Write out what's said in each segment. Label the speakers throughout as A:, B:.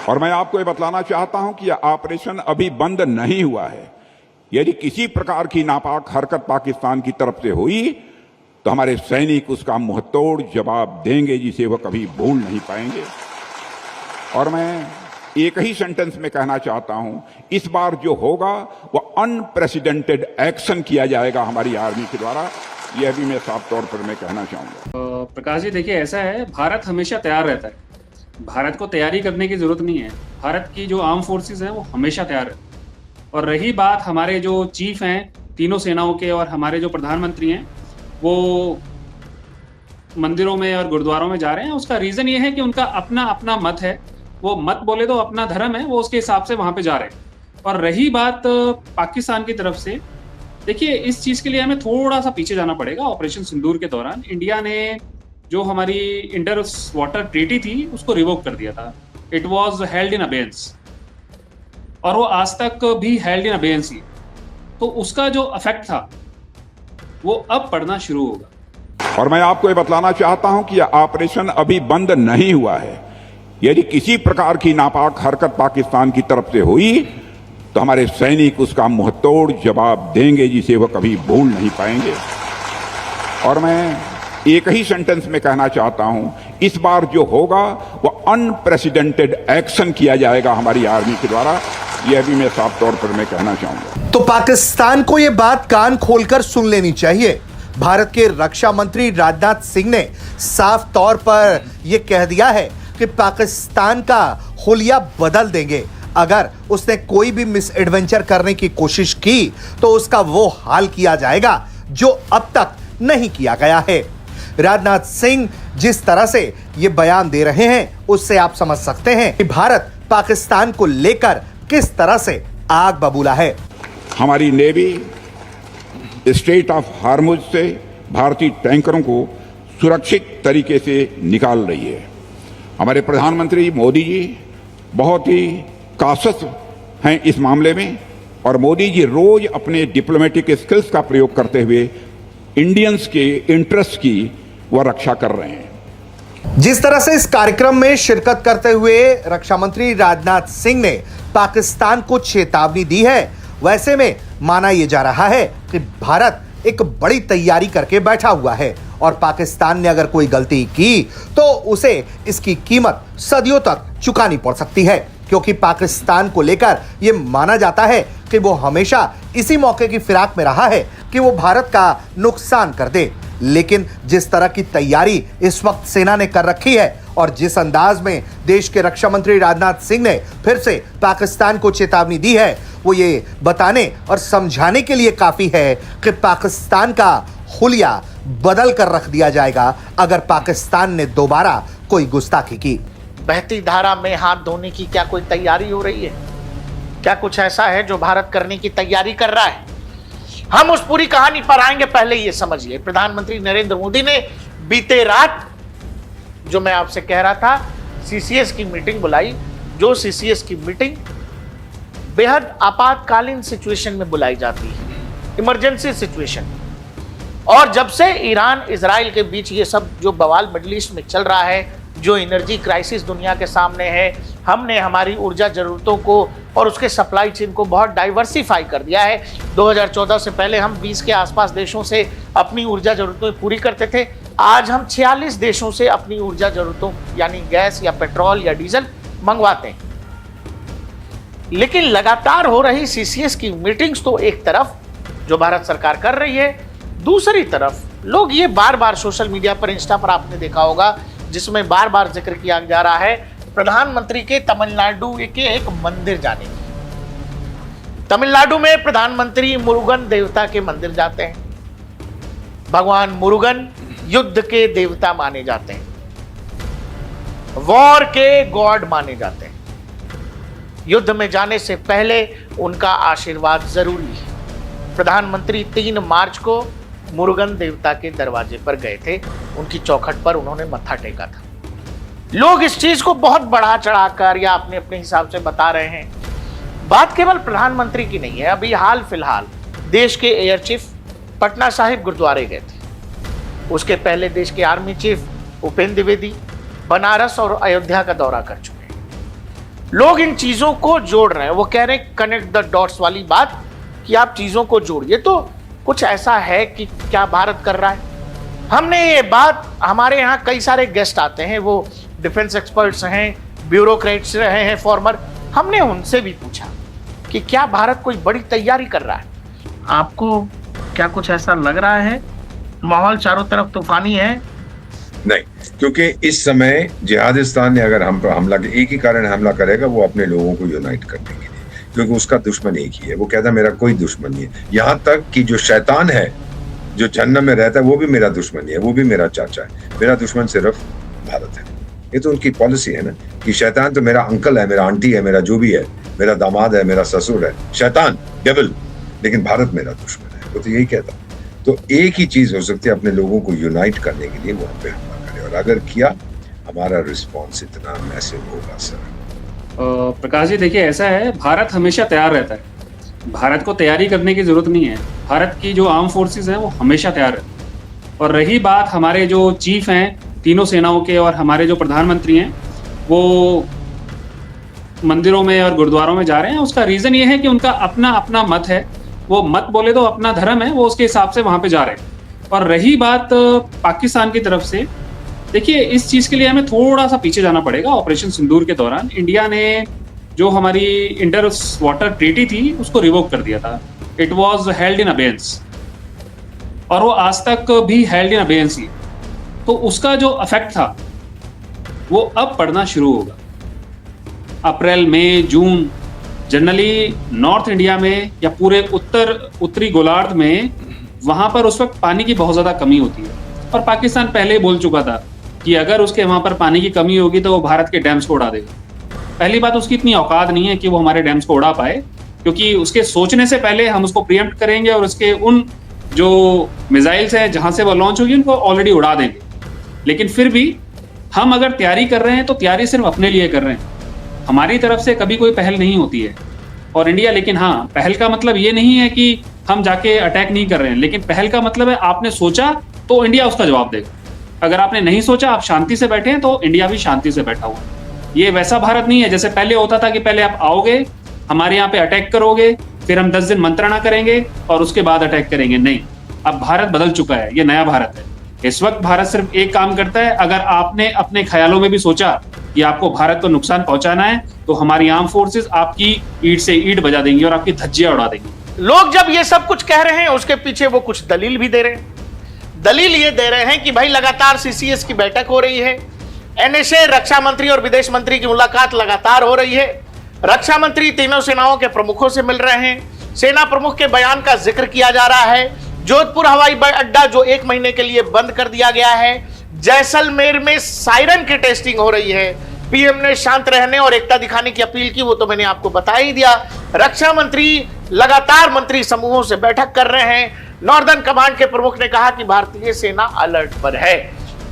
A: और मैं आपको ये बतलाना चाहता हूं कि यह ऑपरेशन अभी बंद नहीं हुआ है। यदि किसी प्रकार की नापाक हरकत पाकिस्तान की तरफ से हुई तो हमारे सैनिक उसका मुंहतोड़ जवाब देंगे, जिसे वह कभी भूल नहीं पाएंगे। और मैं एक ही सेंटेंस में कहना चाहता हूं, इस बार जो होगा वह अनप्रेसिडेंटेड एक्शन किया जाएगा हमारी आर्मी के द्वारा। यह भी मैं साफ तौर पर मैं कहना चाहूंगा।
B: प्रकाश जी, देखिए ऐसा है, भारत हमेशा तैयार रहता है। भारत को तैयारी करने की जरूरत नहीं है। भारत की जो आर्म फोर्सेस हैं वो हमेशा तैयार है। और रही बात हमारे जो चीफ हैं तीनों सेनाओं के और हमारे जो प्रधानमंत्री हैं वो मंदिरों में और गुरुद्वारों में जा रहे हैं, उसका रीज़न ये है कि उनका अपना अपना मत है। वो मत बोले तो अपना धर्म है, वो उसके हिसाब से वहाँ पे जा रहे हैं। और रही बात पाकिस्तान की तरफ से, देखिए इस चीज़ के लिए हमें थोड़ा सा पीछे जाना पड़ेगा। ऑपरेशन सिंदूर के दौरान इंडिया ने जो हमारी इंटर वाटर ट्रीटी थी उसको रिवोक कर दिया था। It was held in abeyance और वो आज तक भी हेल्ड इन अबेयंस ही। तो उसका जो इफेक्ट था वो अब पड़ना शुरू होगा।
A: और मैं आपको ये बतलाना चाहता हूं कि यह ऑपरेशन अभी बंद नहीं हुआ है। यदि किसी प्रकार की नापाक हरकत पाकिस्तान की तरफ से हुई तो हमारे सैनिक उसका मुंहतोड़ जवाब देंगे, जिसे वह कभी भूल नहीं पाएंगे। और मैं एक ही सेंटेंस में कहना चाहता हूं, इस बार जो होगा वह अनप्रेसिडेंटेड एक्शन किया जाएगा हमारी आर्मी के द्वारा। यह भी मैं साफ तौर पर मैं कहना चाहूंगा।
C: तो पाकिस्तान को यह बात कान खोलकर सुन लेनी चाहिए। भारत के रक्षा मंत्री राजनाथ सिंह ने साफ तौर पर यह कह दिया है कि पाकिस्तान का हुलिया बदल देंगे। अगर उसने कोई भी मिस एडवेंचर करने की कोशिश की तो उसका वो हाल किया जाएगा जो अब तक नहीं किया गया है। राजनाथ सिंह जिस तरह से ये बयान दे रहे हैं उससे आप समझ सकते हैं कि भारत पाकिस्तान को लेकर किस तरह से आग बबूला है।
A: हमारी नेवी स्ट्रेट ऑफ हार्मुज से भारतीय टैंकरों को सुरक्षित तरीके से निकाल रही है। हमारे प्रधानमंत्री मोदी जी बहुत ही कासस हैं इस मामले में, और मोदी जी रोज अपने डिप्लोमेटिक स्किल्स का प्रयोग करते हुए इंडियंस के इंटरेस्ट की वह रक्षा कर रहे हैं।
C: जिस तरह से इस कार्यक्रम में शिरकत करते हुए रक्षा मंत्री राजनाथ सिंह ने पाकिस्तान को चेतावनी दी है, वैसे में माना यह जा रहा है कि भारत एक बड़ी तैयारी करके बैठा हुआ है और पाकिस्तान ने अगर कोई गलती की तो उसे इसकी कीमत सदियों तक चुकानी पड़ सकती है, क्योंकि पाकिस्तान को लेकर यह माना जाता है कि वो हमेशा इसी मौके की फिराक में रहा है कि वो भारत का नुकसान कर दे। लेकिन जिस तरह की तैयारी इस वक्त सेना ने कर रखी है और जिस अंदाज में देश के रक्षा मंत्री राजनाथ सिंह ने फिर से पाकिस्तान को चेतावनी दी है, वो ये बताने और समझाने के लिए काफी है कि पाकिस्तान का हुलिया बदल कर रख दिया जाएगा अगर पाकिस्तान ने दोबारा कोई गुस्ताखी की।
D: बहती धारा में हाथ धोने की क्या कोई तैयारी हो रही है? क्या कुछ ऐसा है जो भारत करने की तैयारी कर रहा है? हम उस पूरी कहानी पर आएंगे, पहले ये समझिए। प्रधानमंत्री नरेंद्र मोदी ने बीते रात, जो मैं आपसे कह रहा था, सीसीएस की मीटिंग बुलाई। जो सीसीएस की मीटिंग बेहद आपातकालीन सिचुएशन में बुलाई जाती है, इमरजेंसी सिचुएशन। और जब से ईरान इजराइल के बीच ये सब जो बवाल मिडिल ईस्ट में चल रहा है, जो एनर्जी क्राइसिस दुनिया के सामने है, हमने हमारी ऊर्जा जरूरतों को और उसके सप्लाई चेन को बहुत डाइवर्सिफाई कर दिया है। 2014 से पहले हम 20 के आसपास देशों से अपनी ऊर्जा जरूरतें पूरी करते थे। आज हम 46 देशों से अपनी ऊर्जा जरूरतों यानी गैस या पेट्रोल या डीजल मंगवाते हैं। लेकिन लगातार हो रही सीसीएस की मीटिंग्स तो एक तरफ जो भारत सरकार कर रही है, दूसरी तरफ लोग ये बार बार सोशल मीडिया पर, इंस्टा पर आपने देखा होगा, जिसमें बार बार जिक्र किया जा रहा है प्रधानमंत्री के तमिलनाडु के एक मंदिर जाने की। तमिलनाडु में प्रधानमंत्री मुरुगन देवता के मंदिर जाते हैं। भगवान मुरुगन युद्ध के देवता माने जाते हैं, वॉर के गॉड माने जाते हैं। युद्ध में जाने से पहले उनका आशीर्वाद जरूरी है। प्रधानमंत्री 3 मार्च को मुरुगन देवता के दरवाजे पर गए थे, उनकी चौखट पर उन्होंने मत्था टेका था। लोग इस चीज को बहुत बढ़ा चढ़ाकर या अपने अपने हिसाब से बता रहे हैं। बात केवल प्रधानमंत्री की नहीं है। अभी हाल फिलहाल देश के एयर चीफ पटना साहिब गुरुद्वारे गए थे। उसके पहले देश के आर्मी चीफ उपेंद्र द्विवेदी बनारस और अयोध्या का दौरा कर चुके हैं। लोग इन चीजों को जोड़ रहे हैं, वो कह रहे हैं कनेक्ट द डॉट्स वाली बात कि आप चीजों को जोड़िए। तो कुछ ऐसा है कि क्या भारत कर रहा है? हमने ये बात, हमारे यहाँ कई सारे गेस्ट आते हैं, वो डिफेंस एक्सपर्ट्स हैं, ब्यूरोक्रेट्स रहे हैं फॉर्मर, हमने उनसे भी पूछा कि क्या भारत कोई बड़ी तैयारी कर रहा है? आपको क्या कुछ ऐसा लग रहा है? माहौल चारों तरफ तूफानी है।
E: नहीं, क्योंकि इस समय जिहादिस्तान ने अगर हम पर हमला, एक ही कारण हमला करेगा, वो अपने लोगों को यूनाइट करने के लिए, क्योंकि उसका दुश्मन एक ही है। वो कहता है मेरा कोई दुश्मन नहीं है। यहाँ तक कि जो शैतान है, जो जहन्नम में रहता है, वो भी मेरा दुश्मन नहीं है, वो भी मेरा चाचा है। मेरा दुश्मन सिर्फ भारत है। ये तो उनकी पॉलिसी है ना कि शैतान तो मेरा अंकल है, मेरा आंटी है, मेरा जो भी है, मेरा दामाद है, मेरा ससुर है, शैतान, डेविल, लेकिन भारत मेरा दुश्मन है। वो तो यही कहता है। तो एक ही चीज हो सकती है, अपने लोगों को यूनाइट करने के लिए वो हम पे हमला करे, और अगर किया, हमारा रिस्पॉन्स इतना मैसिव होगा सर।
B: प्रकाश जी देखिए, ऐसा है, भारत हमेशा तैयार रहता है। भारत को तैयारी करने की जरूरत नहीं है। भारत की जो आर्म फोर्सेस हैं वो हमेशा तैयार रहती है। और रही बात हमारे जो चीफ हैं तीनों सेनाओं के, और हमारे जो प्रधानमंत्री हैं वो मंदिरों में और गुरुद्वारों में जा रहे हैं, उसका रीजन ये है कि उनका अपना अपना मत है। वो मत बोले तो अपना धर्म है, वो उसके हिसाब से वहां पे जा रहे हैं। और रही बात पाकिस्तान की तरफ से, देखिए इस चीज के लिए हमें थोड़ा सा पीछे जाना पड़ेगा। ऑपरेशन सिंदूर के दौरान इंडिया ने जो हमारी इंटर वाटर ट्रीटी थी उसको रिवोक कर दिया था। It was held in abeyance, और वो आज तक भी हेल्ड इन अबेयंस ही। तो उसका जो इफेक्ट था वो अब पड़ना शुरू होगा। अप्रैल, मई, जून, जनरली नॉर्थ इंडिया में या पूरे उत्तरी गोलार्ध में वहां पर उस वक्त पानी की बहुत ज्यादा कमी होती है। और पाकिस्तान पहले ही बोल चुका था कि अगर उसके वहां पर पानी की कमी होगी तो वो भारत के डैम्स को उड़ा देगा। पहली बात, उसकी इतनी औकात नहीं है कि वो हमारे डैम्स को उड़ा पाए, क्योंकि उसके सोचने से पहले हम उसको प्रीएम्प्ट करेंगे और उसके उन जो मिसाइल्स हैं जहां से वो लॉन्च होगी उनको ऑलरेडी उड़ा देंगे। लेकिन फिर भी हम अगर तैयारी कर रहे हैं तो तैयारी सिर्फ अपने लिए कर रहे हैं। हमारी तरफ से कभी कोई पहल नहीं होती है और इंडिया, लेकिन हाँ, पहल का मतलब ये नहीं है कि हम जाके अटैक नहीं कर रहे हैं, लेकिन पहल का मतलब है आपने सोचा तो इंडिया उसका जवाब देगा। अगर आपने नहीं सोचा, आप शांति से बैठे हैं, तो इंडिया भी शांति से बैठा हुआ है। ये वैसा भारत नहीं है जैसे पहले होता था कि पहले आप आओगे, हमारे यहाँ पे अटैक करोगे, फिर हम 10 दिन मंत्रणा करेंगे और उसके बाद अटैक करेंगे। नहीं, अब भारत बदल चुका है, ये नया भारत है। इस वक्त भारत सिर्फ एक काम करता है, अगर आपने अपने ख्यालों में भी सोचा कि आपको भारत को नुकसान पहुंचाना है, तो हमारी आर्म फोर्सेस आपकी ईंट से ईंट बजा देंगी और आपकी धज्जियां उड़ा देंगी।
D: लोग जब ये सब कुछ कह रहे हैं, उसके पीछे वो कुछ दलील भी दे रहे हैं। दलील ये दे रहे हैं कि भाई लगातार सीसीएस की बैठक हो रही है, एनएसए, रक्षा मंत्री और विदेश मंत्री की मुलाकात लगातार हो रही है, रक्षा मंत्री तीनों सेनाओं के प्रमुखों से मिल रहे हैं, सेना प्रमुख के बयान का जिक्र किया जा रहा है, जोधपुर हवाई अड्डा जो 1 महीने के लिए बंद कर दिया गया है, जैसलमेर में सायरन की टेस्टिंग हो रही है, पीएम ने शांत रहने और एकता दिखाने की अपील की, वो तो मैंने आपको बता ही दिया। रक्षा मंत्री लगातार मंत्री समूहों से बैठक कर रहे हैं। नॉर्दर्न कमांड के प्रमुख ने कहा कि भारतीय सेना अलर्ट पर है।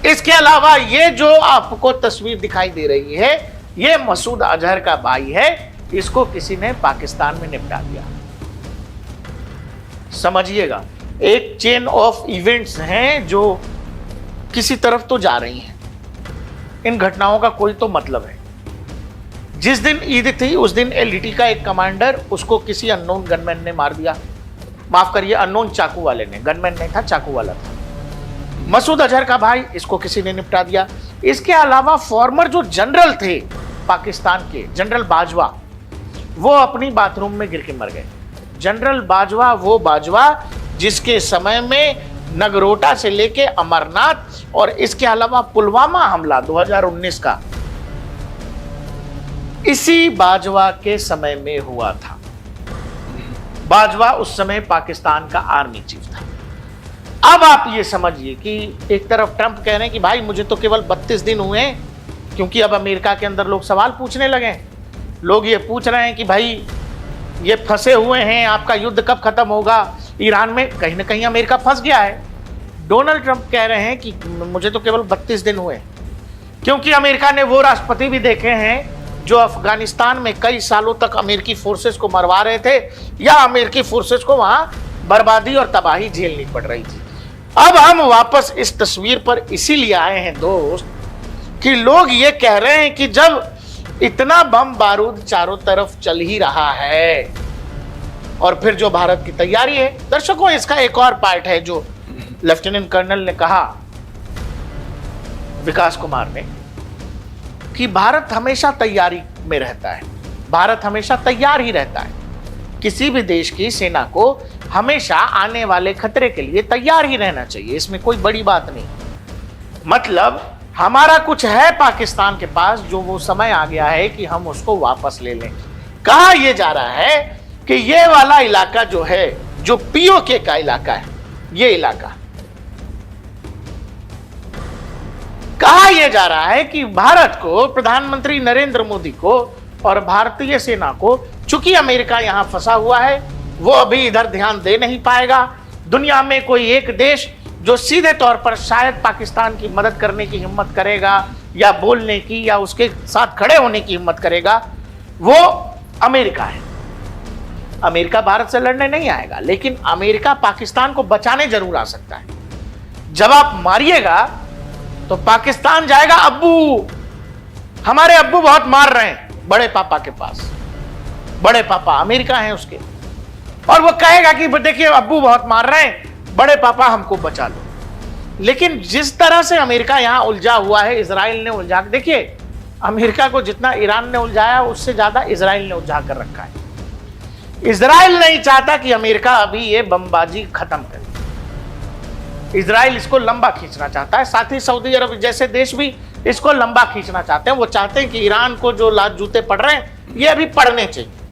D: इसके अलावा ये जो आपको तस्वीर दिखाई दे रही है, ये मसूद अजहर का भाई है, इसको किसी ने पाकिस्तान में निपटा दिया। समझिएगा, एक चेन ऑफ इवेंट्स हैं जो किसी तरफ तो जा रही हैं। इन घटनाओं का कोई तो मतलब है। जिस दिन ईद थी उस दिन एलटीटी का एक कमांडर, उसको किसी अननोन गनमैन ने मार दिया। माफ करिए, अननोन चाकू वाले ने, गनमैन नहीं था, चाकू वाला था। मसूद अजहर का भाई, इसको किसी ने निपटा दिया। इसके अलावा फॉर्मर जो जनरल थे पाकिस्तान के, जनरल बाजवा, वो अपनी बाथरूम में गिर के मर गए। जनरल बाजवा वो बाजवा जिसके समय में नगरोटा से लेके अमरनाथ और इसके अलावा पुलवामा हमला 2019 का इसी बाजवा के समय में हुआ था। बाजवा उस समय पाकिस्तान का आर्मी चीफ था। अब आप ये समझिए कि एक तरफ ट्रंप कह रहे हैं कि भाई मुझे तो केवल 32 दिन हुए, क्योंकि अब अमेरिका के अंदर लोग सवाल पूछने लगे। लोग ये पूछ रहे हैं कि भाई ये फंसे हुए हैं, आपका युद्ध कब खत्म होगा। ईरान में कहीं ना कहीं अमेरिका फंस गया है। डोनाल्ड ट्रंप कह रहे हैं कि मुझे तो केवल 32 दिन हुए, क्योंकि अमेरिका ने वो राष्ट्रपति भी देखे हैं जो अफगानिस्तान में कई सालों तक अमेरिकी फोर्सेस को मरवा रहे थे, या अमेरिकी फोर्सेस को वहां बर्बादी और तबाही झेलनी पड़ रही थी। अब हम वापस इस तस्वीर पर इसीलिए आए हैं दोस्त कि लोग ये कह रहे हैं कि जब इतना बम बारूद चारों तरफ चल ही रहा है, और फिर जो भारत की तैयारी है, दर्शकों इसका एक और पार्ट है जो लेफ्टिनेंट कर्नल ने कहा, विकास कुमार ने, कि भारत हमेशा तैयारी में रहता है, भारत हमेशा तैयार ही रहता है। किसी भी देश की सेना को हमेशा आने वाले खतरे के लिए तैयार ही रहना चाहिए, इसमें कोई बड़ी बात नहीं। मतलब हमारा कुछ है पाकिस्तान के पास, जो वो समय आ गया है कि हम उसको वापस ले लें। कहा यह जा रहा है कि ये वाला इलाका जो है, जो पीओके का इलाका है, ये इलाका, कहा यह जा रहा है कि भारत को, प्रधानमंत्री नरेंद्र मोदी को और भारतीय सेना को, चूंकि अमेरिका यहां फंसा हुआ है, वो अभी इधर ध्यान दे नहीं पाएगा। दुनिया में कोई एक देश जो सीधे तौर पर शायद पाकिस्तान की मदद करने की हिम्मत करेगा, या बोलने की, या उसके साथ खड़े होने की हिम्मत करेगा, वो अमेरिका है। अमेरिका भारत से लड़ने नहीं आएगा, लेकिन अमेरिका पाकिस्तान को बचाने जरूर आ सकता है। जब आप मारिएगा तो पाकिस्तान जाएगा, अब्बू, हमारे अब्बू बहुत मार रहे हैं बड़े पापा के पास, बड़े पापा अमेरिका हैं उसके, और वो कहेगा कि देखिए अब्बू बहुत मार रहे हैं, बड़े पापा हमको बचा लो। लेकिन जिस तरह से अमेरिका यहां उलझा हुआ है, इजराइल ने उलझा, देखिए अमेरिका को जितना ईरान ने उलझाया उससे ज्यादा इजराइल ने उलझा कर रखा है। इजराइल नहीं चाहता कि अमेरिका अभी ये बमबाजी खत्म करे, इजराइल इसको लंबा खींचना चाहता है, साथ ही सऊदी अरब जैसे देश भी इसको लंबा खींचना चाहते हैं। वो चाहते हैं कि ईरान को जो लात जूते पड़ रहे हैं ये अभी पड़ने चाहिए।